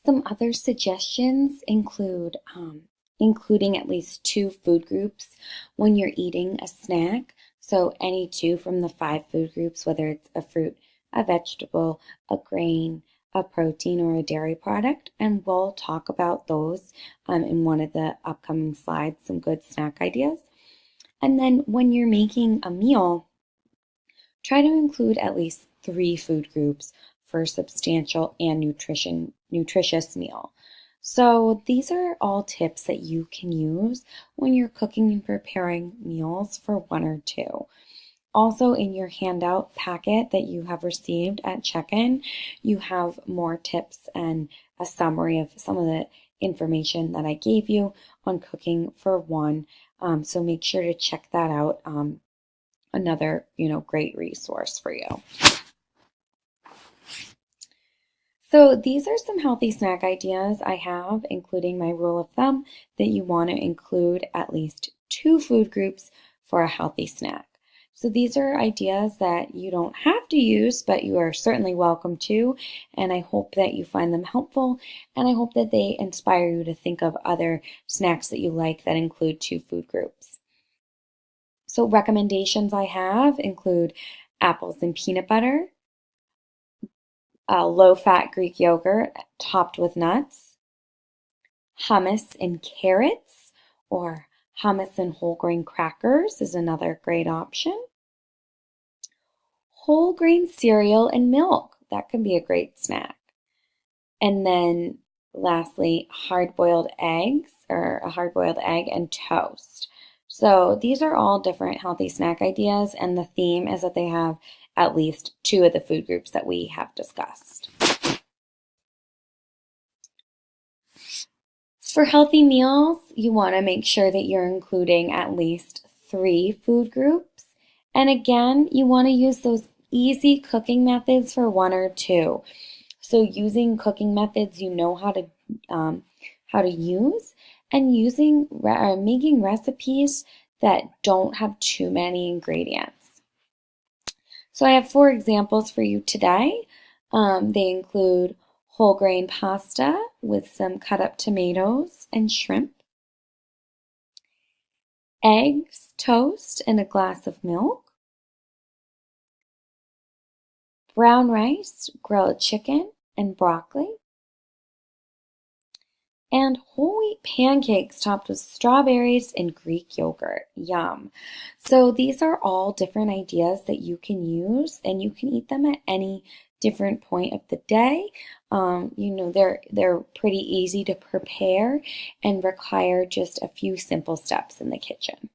Some other suggestions include including at least two food groups when you're eating a snack. So, any two from the five food groups, whether it's a fruit, a vegetable, a grain, a protein, or a dairy product. And we'll talk about those in one of the upcoming slides, some good snack ideas. And then when you're making a meal, try to include at least three food groups for a substantial and nutritious meal. So these are all tips that you can use when you're cooking and preparing meals for one or two. Also, in your handout packet that you have received at check-in, you have more tips and a summary of some of the information that I gave you on cooking for one. So make sure to check that out. Another, great resource for you. So these are some healthy snack ideas I have, including my rule of thumb that you want to include at least two food groups for a healthy snack. So these are ideas that you don't have to use, but you are certainly welcome to. And I hope that you find them helpful. And I hope that they inspire you to think of other snacks that you like that include two food groups. So recommendations I have include apples and peanut butter, low-fat Greek yogurt topped with nuts, hummus and carrots, or hummus and whole grain crackers is another great option. Whole grain cereal and milk, that can be a great snack. And then lastly, hard-boiled eggs or a hard-boiled egg and toast. So these are all different healthy snack ideas, and the theme is that they have at least two of the food groups that we have discussed. For healthy meals, you want to make sure that you're including at least three food groups. And again, you want to use those easy cooking methods for one or two. So using cooking methods you know how to use, and making recipes that don't have too many ingredients. So I have 4 examples for you today. They include whole grain pasta with some cut up tomatoes and shrimp, eggs, toast, and a glass of milk, brown rice, grilled chicken, and broccoli, and whole wheat pancakes topped with strawberries and Greek yogurt. Yum. So these are all different ideas that you can use, and you can eat them at any different point of the day. They're pretty easy to prepare and require just a few simple steps in the kitchen.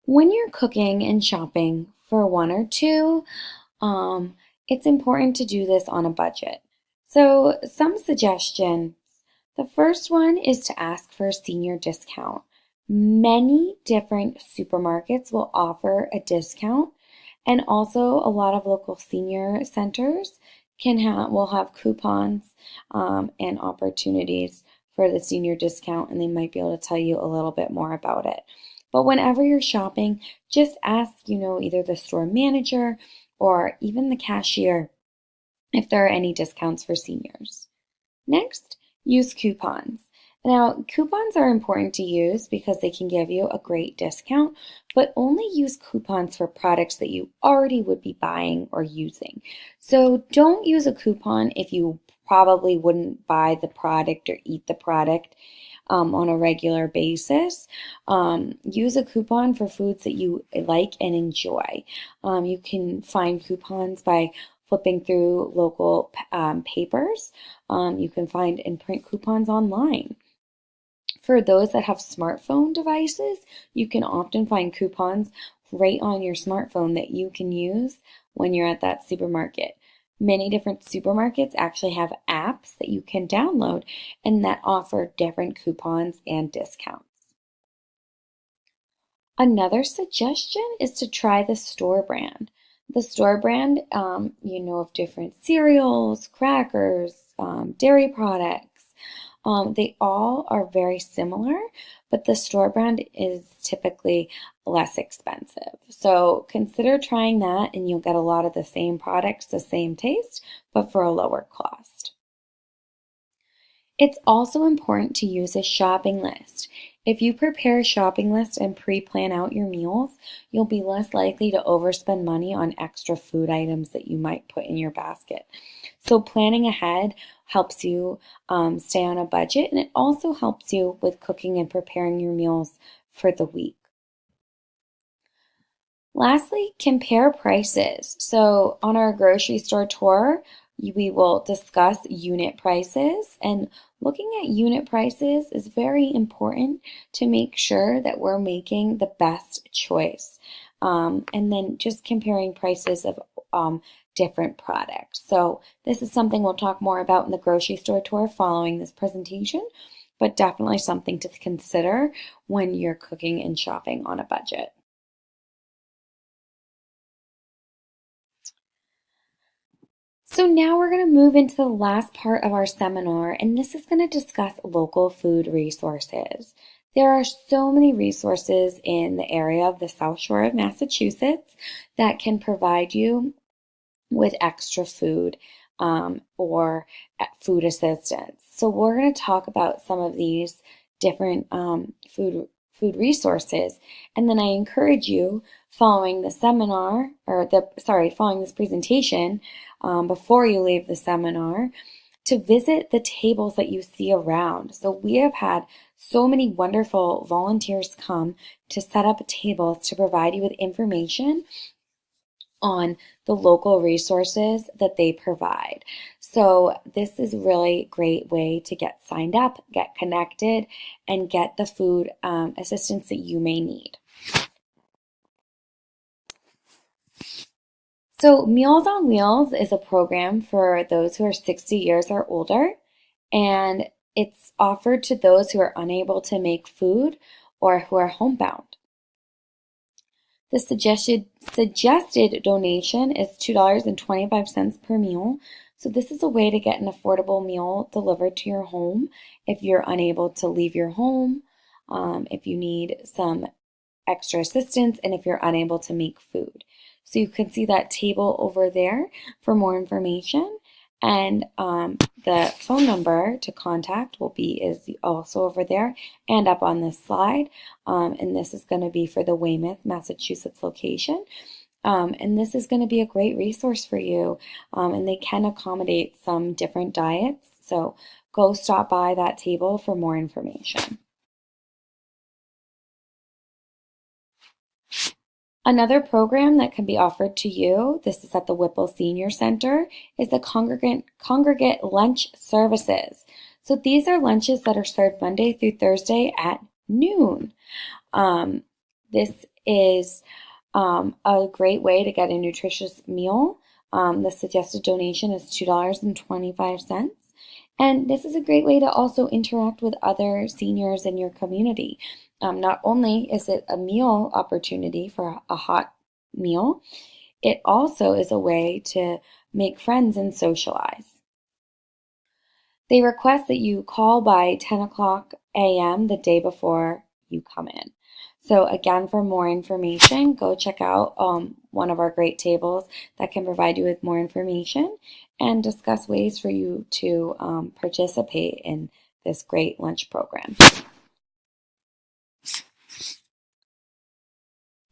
When you're cooking and shopping for one or two, it's important to do this on a budget. So some suggestions. The first one is to ask for a senior discount. Many different supermarkets will offer a discount, and also a lot of local senior centers will have coupons and opportunities for the senior discount, and they might be able to tell you a little bit more about it. But whenever you're shopping, just ask, either the store manager or even the cashier if there are any discounts for seniors. Next, use coupons. Now, coupons are important to use because they can give you a great discount, but only use coupons for products that you already would be buying or using. So don't use a coupon if you probably wouldn't buy the product or eat the product on a regular basis. Use a coupon for foods that you like and enjoy. You can find coupons by flipping through local papers. You can find and print coupons online. For those that have smartphone devices, you can often find coupons right on your smartphone that you can use when you're at that supermarket. Many different supermarkets actually have apps that you can download and that offer different coupons and discounts. Another suggestion is to try the store brand. The store brand, of different cereals, crackers, dairy products. They all are very similar, but the store brand is typically less expensive. So consider trying that, and you'll get a lot of the same products, the same taste, but for a lower cost. It's also important to use a shopping list. If you prepare a shopping list and pre-plan out your meals, you'll be less likely to overspend money on extra food items that you might put in your basket. So planning ahead helps you stay on a budget, and it also helps you with cooking and preparing your meals for the week. Lastly, compare prices. So on our grocery store tour, we will discuss unit prices, and looking at unit prices is very important to make sure that we're making the best choice. And then just comparing prices of different products. So this is something we'll talk more about in the grocery store tour following this presentation, but definitely something to consider when you're cooking and shopping on a budget. So now we're going to move into the last part of our seminar, and this is going to discuss local food resources. There are so many resources in the area of the South Shore of Massachusetts that can provide you with extra food or food assistance. So we're going to talk about some of these different food resources, and then I encourage you following the seminar following this presentation, before you leave the seminar, to visit the tables that you see around. So we have had so many wonderful volunteers come to set up tables to provide you with information on the local resources that they provide. So this is a really great way to get signed up, get connected, and get the food assistance that you may need. So Meals on Wheels is a program for those who are 60 years or older, and it's offered to those who are unable to make food or who are homebound. The suggested donation is $2.25 per meal. So this is a way to get an affordable meal delivered to your home if you're unable to leave your home, if you need some extra assistance, and if you're unable to make food. So you can see that table over there for more information. And the phone number to contact is also over there and up on this slide. And this is going to be for the Weymouth, Massachusetts location. And this is going to be a great resource for you. And they can accommodate some different diets. So go stop by that table for more information. Another program that can be offered to you, this is at the Whipple Senior Center, is the congregate lunch services. So these are lunches that are served Monday through Thursday at noon. This is a great way to get a nutritious meal. The suggested donation is $2.25. And this is a great way to also interact with other seniors in your community. Not only is it a meal opportunity for a hot meal, it also is a way to make friends and socialize. They request that you call by 10 o'clock a.m. the day before you come in. So again, for more information, go check out one of our great tables that can provide you with more information and discuss ways for you to participate in this great lunch program.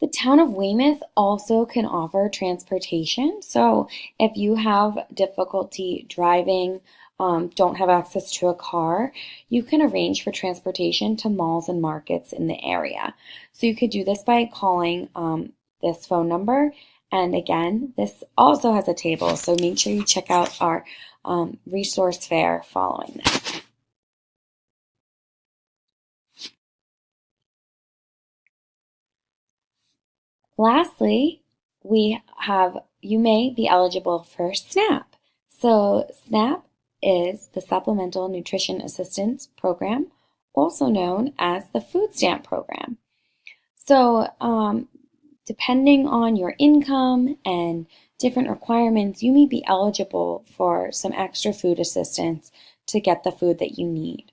The town of Weymouth also can offer transportation. So if you have difficulty driving, don't have access to a car, you can arrange for transportation to malls and markets in the area. So you could do this by calling this phone number. And again, this also has a table, so make sure you check out our resource fair following this. Lastly, you may be eligible for SNAP. So SNAP is the Supplemental Nutrition Assistance Program, also known as the Food Stamp Program. So depending on your income and different requirements, you may be eligible for some extra food assistance to get the food that you need.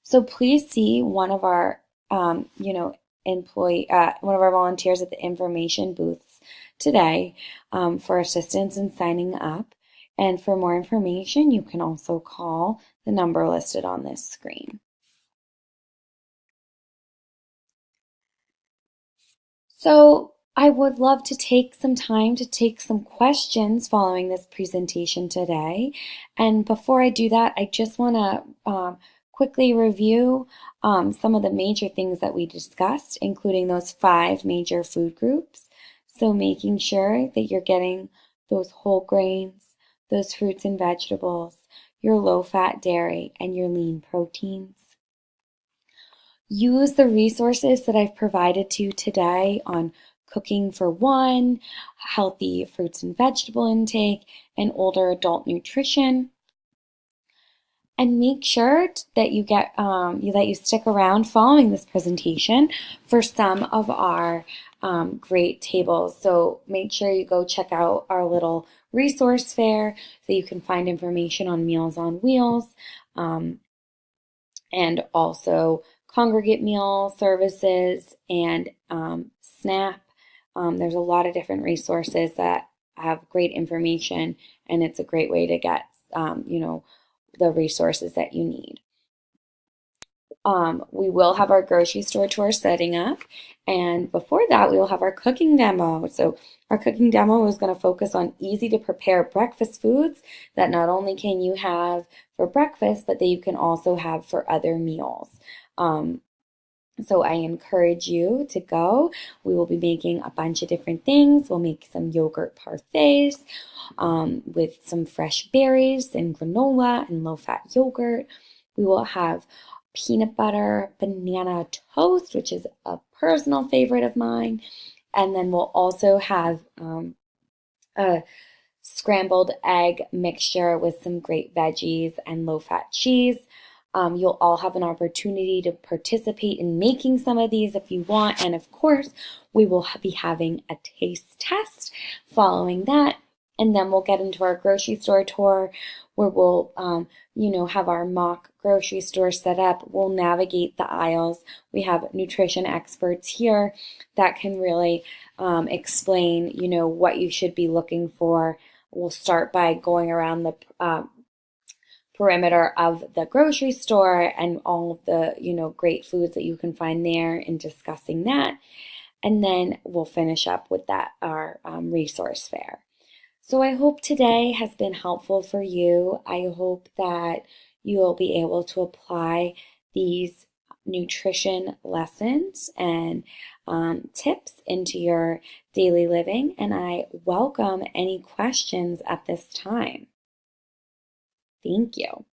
So please see one of our, one of our volunteers at the information booths today for assistance in signing up. And for more information, you can also call the number listed on this screen. So I would love to take some time to take some questions following this presentation today. And before I do that, I just want to quickly review some of the major things that we discussed, including those 5 major food groups. So making sure that you're getting those whole grains, those fruits and vegetables, your low-fat dairy, and your lean proteins. Use the resources that I've provided to you today on cooking for one, healthy fruits and vegetable intake, and older adult nutrition. And make sure that you get you stick around following this presentation for some of our great tables. So make sure you go check out our little resource fair so you can find information on Meals on Wheels and also congregate meal services and SNAP. There's a lot of different resources that have great information, and it's a great way to get the resources that you need. We will have our grocery store tour setting up, and before that, we will have our cooking demo. So our cooking demo is going to focus on easy to prepare breakfast foods that not only can you have for breakfast, but that you can also have for other meals. So I encourage you to go. We will be making a bunch of different things. We'll make some yogurt parfaits with some fresh berries and granola and low-fat yogurt. We will have peanut butter banana toast, which is a personal favorite of mine. And then we'll also have a scrambled egg mixture with some great veggies and low-fat cheese. You'll all have an opportunity to participate in making some of these if you want. And of course, we will be having a taste test following that. And then we'll get into our grocery store tour where we'll, have our mock grocery store set up. We'll navigate the aisles. We have nutrition experts here that can really explain, what you should be looking for. We'll start by going around the perimeter of the grocery store and all of the, great foods that you can find there and discussing that. And then we'll finish up with our resource fair. So I hope today has been helpful for you. I hope that you will be able to apply these nutrition lessons and tips into your daily living. And I welcome any questions at this time. Thank you.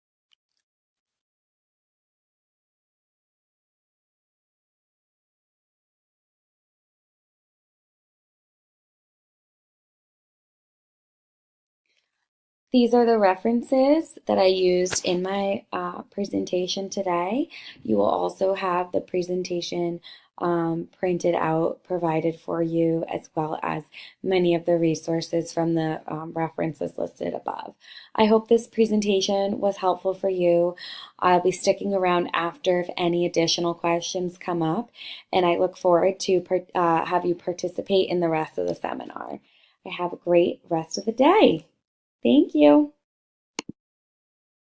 These are the references that I used in my presentation today. You will also have the presentation printed out, provided for you, as well as many of the resources from the references listed above. I hope this presentation was helpful for you. I'll be sticking around after if any additional questions come up, and I look forward to have you participate in the rest of the seminar. Have a great rest of the day. Thank you.